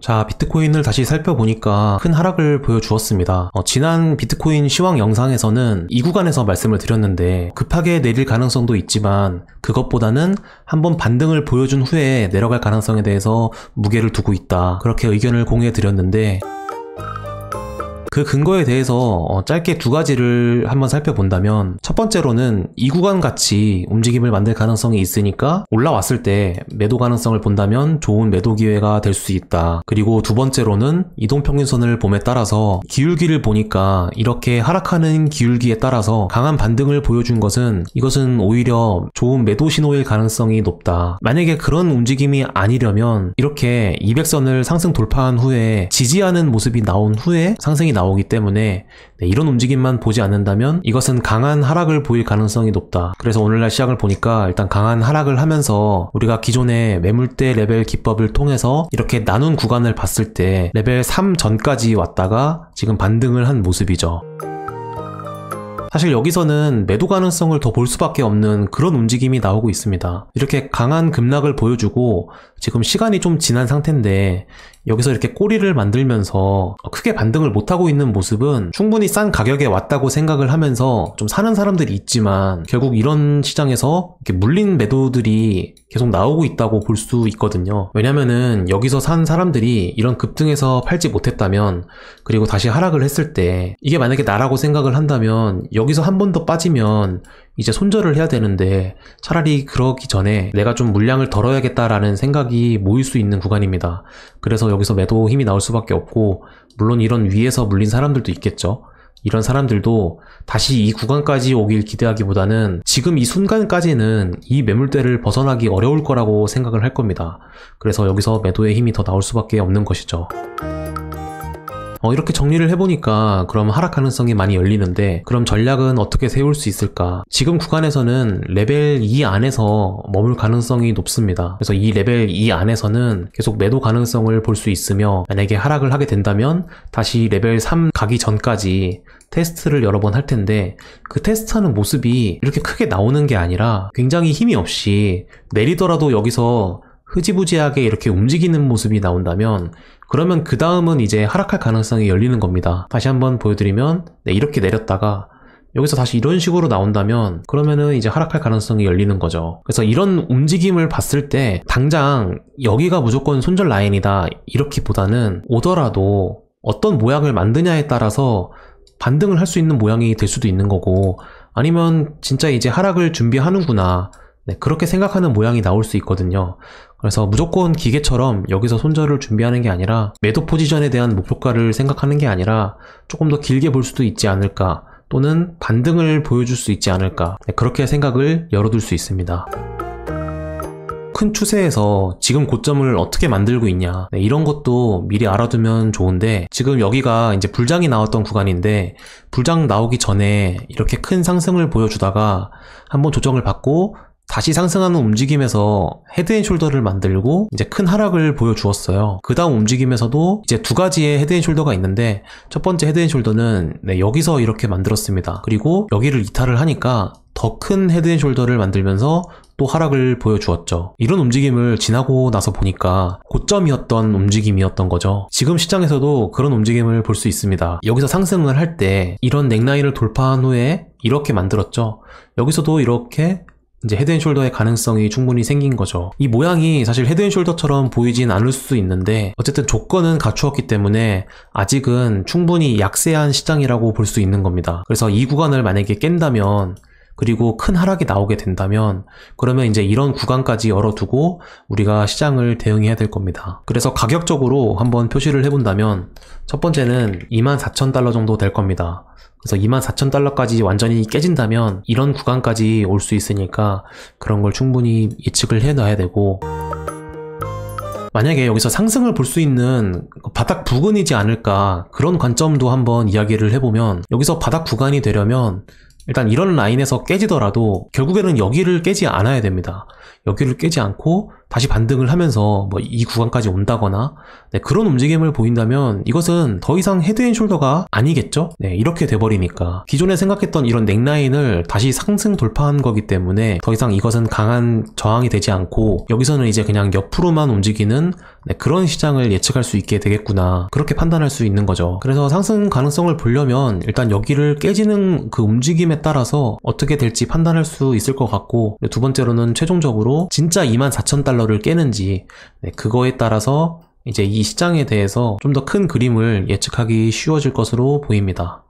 자, 비트코인을 다시 살펴보니까 큰 하락을 보여주었습니다. 지난 비트코인 시황 영상에서는 이 구간에서 말씀을 드렸는데 급하게 내릴 가능성도 있지만 그것보다는 한번 반등을 보여준 후에 내려갈 가능성에 대해서 무게를 두고 있다, 그렇게 의견을 공유해 드렸는데, 그 근거에 대해서 짧게 두 가지를 한번 살펴본다면, 첫 번째로는 이 구간 같이 움직임을 만들 가능성이 있으니까 올라왔을 때 매도 가능성을 본다면 좋은 매도 기회가 될 수 있다. 그리고 두 번째로는 이동평균선을 봄에 따라서 기울기를 보니까 이렇게 하락하는 기울기에 따라서 강한 반등을 보여준 것은, 이것은 오히려 좋은 매도 신호일 가능성이 높다. 만약에 그런 움직임이 아니려면 이렇게 200선을 상승 돌파한 후에 지지하는 모습이 나온 후에 상승이 나오기 때문에 이런 움직임만 보지 않는다면 이것은 강한 하락을 보일 가능성이 높다. 그래서 오늘날 시장을 보니까 일단 강한 하락을 하면서 우리가 기존의 매물대 레벨 기법을 통해서 이렇게 나눈 구간을 봤을 때 레벨 3 전까지 왔다가 지금 반등을 한 모습이죠. 사실 여기서는 매도 가능성을 더 볼 수밖에 없는 그런 움직임이 나오고 있습니다. 이렇게 강한 급락을 보여주고 지금 시간이 좀 지난 상태인데 여기서 이렇게 꼬리를 만들면서 크게 반등을 못하고 있는 모습은 충분히 싼 가격에 왔다고 생각을 하면서 좀 사는 사람들이 있지만, 결국 이런 시장에서 이렇게 물린 매도들이 계속 나오고 있다고 볼 수 있거든요. 왜냐면은 여기서 산 사람들이 이런 급등에서 팔지 못했다면, 그리고 다시 하락을 했을 때 이게 만약에 나라고 생각을 한다면 여기서 한 번 더 빠지면 이제 손절을 해야 되는데, 차라리 그러기 전에 내가 좀 물량을 덜어야겠다라는 생각이 모일 수 있는 구간입니다. 그래서 여기서 매도 힘이 나올 수밖에 없고, 물론 이런 위에서 물린 사람들도 있겠죠. 이런 사람들도 다시 이 구간까지 오길 기대하기보다는 지금 이 순간까지는 이 매물대를 벗어나기 어려울 거라고 생각을 할 겁니다. 그래서 여기서 매도의 힘이 더 나올 수밖에 없는 것이죠. 이렇게 정리를 해보니까 그럼 하락 가능성이 많이 열리는데, 그럼 전략은 어떻게 세울 수 있을까? 지금 구간에서는 레벨 2 안에서 머물 가능성이 높습니다. 그래서 이 레벨 2 안에서는 계속 매도 가능성을 볼 수 있으며, 만약에 하락을 하게 된다면 다시 레벨 3 가기 전까지 테스트를 여러 번 할 텐데, 그 테스트하는 모습이 이렇게 크게 나오는 게 아니라 굉장히 힘이 없이 내리더라도 여기서 흐지부지하게 이렇게 움직이는 모습이 나온다면, 그러면 그 다음은 이제 하락할 가능성이 열리는 겁니다. 다시 한번 보여드리면, 이렇게 내렸다가 여기서 다시 이런 식으로 나온다면 그러면은 이제 하락할 가능성이 열리는 거죠. 그래서 이런 움직임을 봤을 때 당장 여기가 무조건 손절 라인이다 이렇기보다는, 오더라도 어떤 모양을 만드냐에 따라서 반등을 할 수 있는 모양이 될 수도 있는 거고, 아니면 진짜 이제 하락을 준비하는구나, 그렇게 생각하는 모양이 나올 수 있거든요. 그래서 무조건 기계처럼 여기서 손절을 준비하는 게 아니라, 매도 포지션에 대한 목표가를 생각하는 게 아니라 조금 더 길게 볼 수도 있지 않을까, 또는 반등을 보여줄 수 있지 않을까, 그렇게 생각을 열어둘 수 있습니다. 큰 추세에서 지금 고점을 어떻게 만들고 있냐, 이런 것도 미리 알아두면 좋은데, 지금 여기가 이제 불장이 나왔던 구간인데, 불장 나오기 전에 이렇게 큰 상승을 보여주다가 한번 조정을 받고 다시 상승하는 움직임에서 헤드앤숄더를 만들고 이제 큰 하락을 보여주었어요. 그 다음 움직임에서도 이제 두 가지의 헤드앤숄더가 있는데, 첫 번째 헤드앤숄더는 여기서 이렇게 만들었습니다. 그리고 여기를 이탈을 하니까 더 큰 헤드앤숄더를 만들면서 또 하락을 보여주었죠. 이런 움직임을 지나고 나서 보니까 고점이었던 움직임이었던 거죠. 지금 시장에서도 그런 움직임을 볼 수 있습니다. 여기서 상승을 할 때 이런 넥라인을 돌파한 후에 이렇게 만들었죠. 여기서도 이렇게 이제 헤드앤숄더의 가능성이 충분히 생긴 거죠. 이 모양이 사실 헤드앤숄더처럼 보이진 않을 수 있는데, 어쨌든 조건은 갖추었기 때문에 아직은 충분히 약세한 시장이라고 볼 수 있는 겁니다. 그래서 이 구간을 만약에 깬다면, 그리고 큰 하락이 나오게 된다면, 그러면 이제 이런 구간까지 열어두고 우리가 시장을 대응해야 될 겁니다. 그래서 가격적으로 한번 표시를 해본다면, 첫 번째는 24,000달러 정도 될 겁니다. 그래서 24,000달러까지 완전히 깨진다면 이런 구간까지 올 수 있으니까 그런 걸 충분히 예측을 해놔야 되고, 만약에 여기서 상승을 볼 수 있는 바닥 부근이지 않을까, 그런 관점도 한번 이야기를 해보면, 여기서 바닥 구간이 되려면 일단 이런 라인에서 깨지더라도 결국에는 여기를 깨지 않아야 됩니다. 여기를 깨지 않고 다시 반등을 하면서 뭐 이 구간까지 온다거나 네, 그런 움직임을 보인다면 이것은 더 이상 헤드앤숄더가 아니겠죠? 네, 이렇게 돼버리니까 기존에 생각했던 이런 넥라인을 다시 상승 돌파한 거기 때문에 더 이상 이것은 강한 저항이 되지 않고 여기서는 이제 그냥 옆으로만 움직이는 네, 그런 시장을 예측할 수 있게 되겠구나, 그렇게 판단할 수 있는 거죠. 그래서 상승 가능성을 보려면 일단 여기를 깨지는 그 움직임에 따라서 어떻게 될지 판단할 수 있을 것 같고, 두 번째로는 최종적으로 진짜 24,000달러를 깨는지 네, 그거에 따라서 이제 이 시장에 대해서 좀 더 큰 그림을 예측하기 쉬워질 것으로 보입니다.